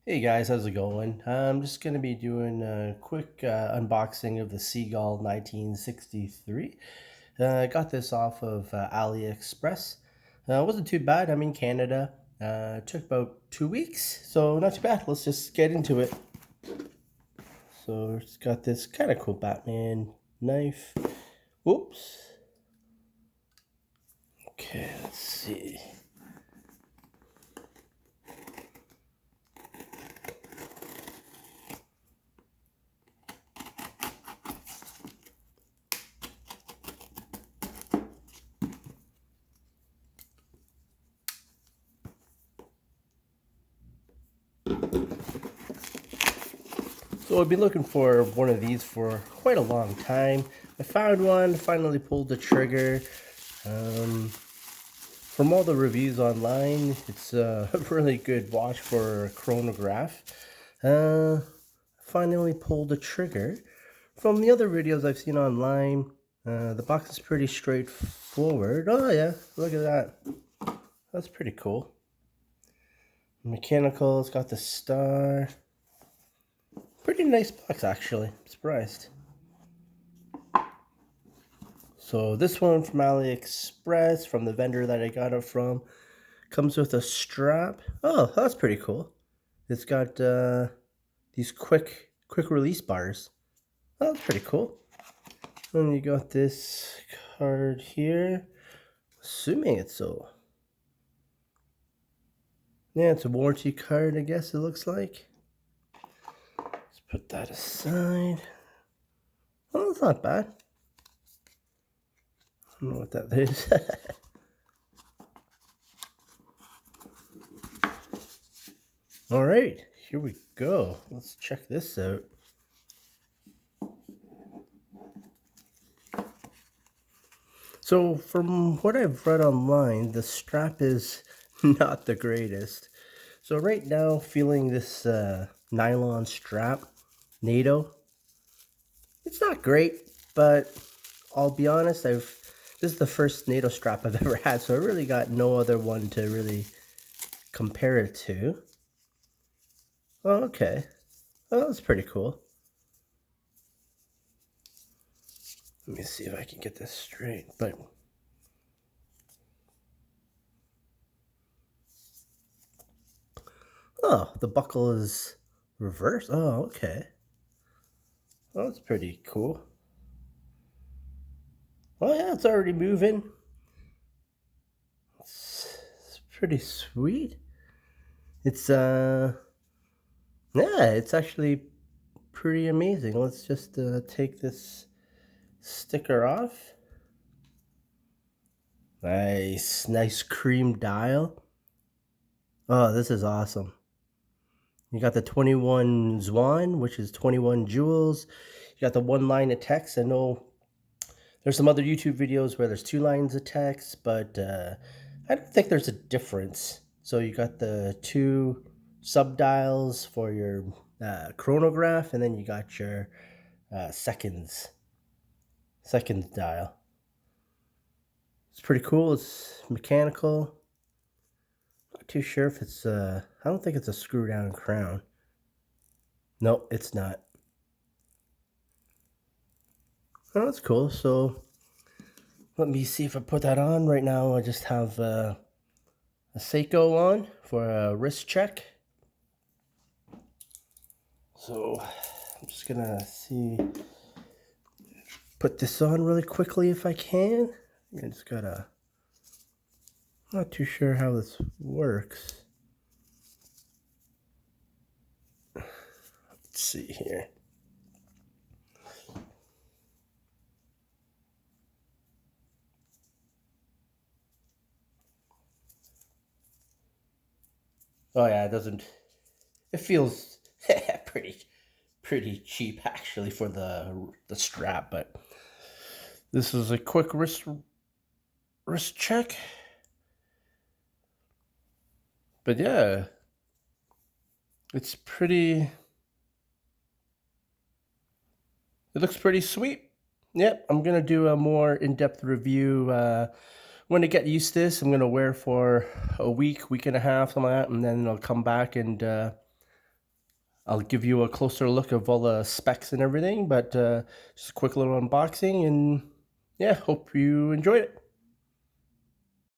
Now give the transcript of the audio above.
Hey guys, how's it going? I'm just going to be doing a quick unboxing of the Seagull 1963. I got this off of AliExpress. It wasn't too bad. I'm in Canada. It took about 2 weeks, so not too bad. Let's just get into it. So it's got this kind of cool Batman knife. Whoops. Okay, let's see. So I've been looking for one of these for quite a long time. I found one, finally pulled the trigger. From all the reviews online, it's a really good watch for a chronograph. Finally pulled the trigger. From the other videos I've seen online, the box is pretty straightforward. Oh yeah, look at that. That's pretty cool. Mechanical, it's got the star. Pretty nice box actually, I'm surprised. So this one from AliExpress, from the vendor that I got it from, comes with a strap. Oh, that's pretty cool. It's got these quick release bars. Oh, that's pretty cool. And you got this card here. Assuming it's so. Yeah, it's a warranty card, I guess it looks like. Let's put that aside. Oh, that's not bad. I don't know what that is. All right, here we go. Let's check this out. So from what I've read online, the strap is not the greatest. So right now, feeling this nylon strap, NATO, it's not great, but I'll be honest, this is the first NATO strap I've ever had, so I really got no other one to really compare it to. Oh, okay. Oh, that's pretty cool. Let me see if I can get this straight, but oh, the buckle is reversed. Oh, okay. Oh, that's pretty cool. Oh yeah, it's already moving. It's pretty sweet. It's yeah, it's actually pretty amazing. Let's just take this sticker off. Nice cream dial. Oh, this is awesome. You got the 21 Zwan, which is 21 jewels. You got the one line of text. I know there's some other YouTube videos where there's two lines of text, but I don't think there's a difference. So you got the two subdials for your chronograph, and then you got your seconds dial. It's pretty cool. It's mechanical. Not too sure if it's I don't think it's a screw down crown. No, it's not. Oh, that's cool. So let me see if I put that on right now. I just have a Seiko on for a wrist check. So I'm just gonna put this on really quickly if I can. I just gotta, not too sure how this works. Let's see here. Oh yeah, it doesn't, it feels pretty cheap actually for the strap, but this is a quick wrist check. But yeah, it's pretty, it looks pretty sweet. Yep, I'm gonna do a more in-depth review when I get used to this. I'm gonna wear for a week and a half, something like that, and then I'll come back and I'll give you a closer look of all the specs and everything, but just a quick little unboxing, and yeah, hope you enjoyed it.